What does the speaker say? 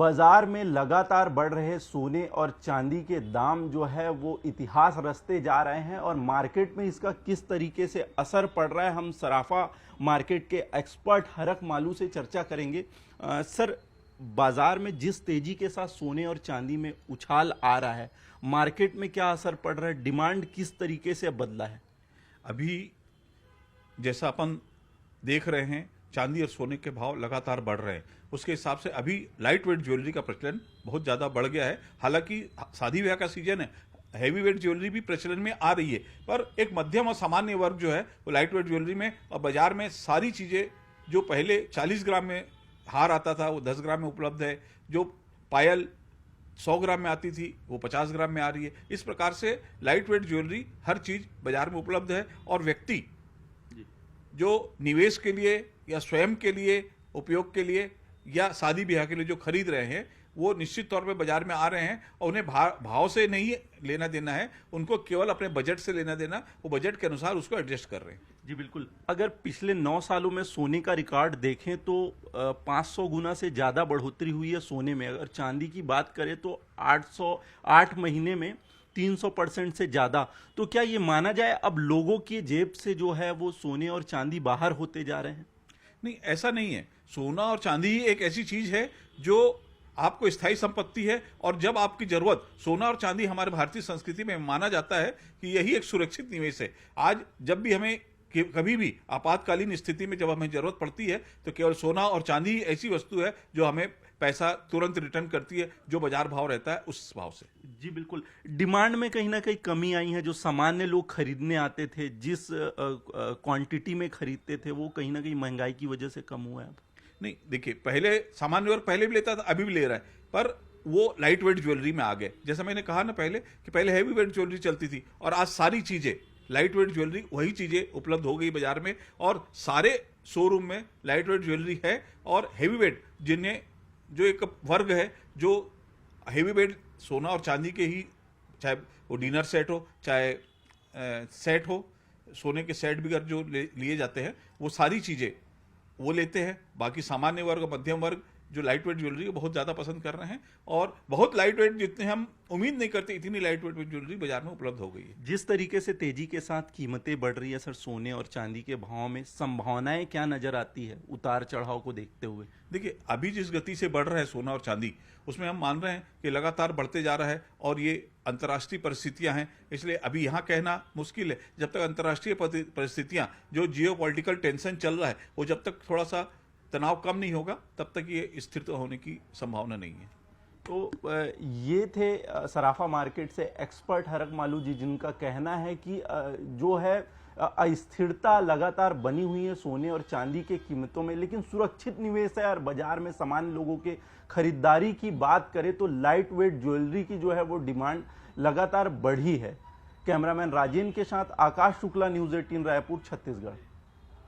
बाजार में लगातार बढ़ रहे सोने और चांदी के दाम जो है वो इतिहास रचते जा रहे हैं और मार्केट में इसका किस तरीके से असर पड़ रहा है हम सराफा मार्केट के एक्सपर्ट हरक मालू से चर्चा करेंगे। सर, बाजार में जिस तेजी के साथ सोने और चांदी में उछाल आ रहा है, मार्केट में क्या असर पड़ रहा है, डिमांड किस तरीके से बदला है? अभी जैसा अपन देख रहे हैं चांदी और सोने के भाव लगातार बढ़ रहे हैं, उसके हिसाब से अभी लाइट वेट ज्वेलरी का प्रचलन बहुत ज़्यादा बढ़ गया है। हालांकि शादी ब्याह का सीजन है, हैवी वेट ज्वेलरी भी प्रचलन में आ रही है, पर एक मध्यम और सामान्य वर्ग जो है वो लाइट वेट ज्वेलरी में और बाजार में सारी चीज़ें जो पहले 40 ग्राम में हार आता था वो 10 ग्राम में उपलब्ध है, जो पायल 100 ग्राम में आती थी वो 50 ग्राम में आ रही है। इस प्रकार से लाइट वेट ज्वेलरी हर चीज़ बाजार में उपलब्ध है और व्यक्ति जो निवेश के लिए या स्वयं के लिए उपयोग के लिए या शादी ब्याह के लिए जो खरीद रहे हैं वो निश्चित तौर पे बाजार में आ रहे हैं और उन्हें भाव से नहीं लेना देना है, उनको केवल अपने बजट से लेना देना, वो बजट के अनुसार उसको एडजस्ट कर रहे हैं। जी बिल्कुल। अगर पिछले 9 सालों में सोने का रिकॉर्ड देखें तो 500 गुना से ज़्यादा बढ़ोतरी हुई है सोने में। अगर चांदी की बात करें तो 8 महीने में 300% से ज़्यादा। तो क्या ये माना जाए अब लोगों की जेब से जो है वो सोने और चांदी बाहर होते जा रहे हैं? नहीं, ऐसा नहीं है। सोना और चांदी ही एक ऐसी चीज है जो आपको स्थायी संपत्ति है और जब आपकी जरूरत, सोना और चांदी हमारे भारतीय संस्कृति में माना जाता है कि यही एक सुरक्षित निवेश है। आज जब भी हमें कभी भी आपातकालीन स्थिति में जब हमें जरूरत पड़ती है तो केवल सोना और चांदी ही ऐसी वस्तु है जो हमें पैसा तुरंत रिटर्न करती है, जो बाजार भाव रहता है उस भाव से। जी बिल्कुल। डिमांड में कहीं ना कहीं कमी आई है। जो सामान्य लोग खरीदने आते थे, जिस क्वांटिटी में खरीदते थे, वो कहीं ना कहीं महंगाई की वजह से कम हुआ है। अब नहीं, देखिए, पहले सामान्य वर्ग पहले भी लेता था, अभी भी ले रहा है, पर वो लाइट वेट ज्वेलरी में आ गए। जैसा मैंने कहा ना पहले कि पहले हैवी वेट ज्वेलरी चलती थी और आज सारी चीजें लाइट वेट ज्वेलरी, वही चीजें उपलब्ध हो गई बाजार में और सारे शोरूम में लाइट वेट ज्वेलरी है। और हैवी वेट जिन्हें जो एक वर्ग है जो हैवी वेट सोना और चांदी के ही, चाहे वो डिनर सेट हो चाहे सेट हो, सोने के सेट भी जो लिए जाते हैं वो सारी चीज़ें वो लेते हैं। बाकी सामान्य वर्ग, मध्यम वर्ग जो लाइट वेट ज्वेलरी को बहुत ज़्यादा पसंद कर रहे हैं और बहुत लाइट वेट, जितने हम उम्मीद नहीं करते इतनी लाइट वेट ज्वेलरी बाजार में उपलब्ध हो गई है। जिस तरीके से तेजी के साथ कीमतें बढ़ रही है सर सोने और चांदी के भाव में, संभावनाएं क्या नजर आती है उतार चढ़ाव को देखते हुए? देखिए, अभी जिस गति से बढ़ रहा है सोना और चांदी, उसमें हम मान रहे हैं कि लगातार बढ़ते जा रहा है और ये अंतर्राष्ट्रीय परिस्थितियां हैं, इसलिए अभी यहाँ कहना मुश्किल है। जब तक अंतर्राष्ट्रीय परिस्थितियां, जो जियोपॉलिटिकल टेंशन चल रहा है, वो जब तक थोड़ा सा तनाव कम नहीं होगा तब तक ये स्थिर होने की संभावना नहीं है। तो ये थे सराफा मार्केट से एक्सपर्ट हरक मालू जी, जिनका कहना है कि जो है अस्थिरता लगातार बनी हुई है सोने और चांदी के कीमतों में, लेकिन सुरक्षित निवेश है और बाजार में सामान्य लोगों के खरीदारी की बात करें तो लाइट वेट ज्वेलरी की जो है वो डिमांड लगातार बढ़ी है। कैमरामैन राजेंद्र के साथ आकाश शुक्ला, न्यूज़ 18 रायपुर, छत्तीसगढ़।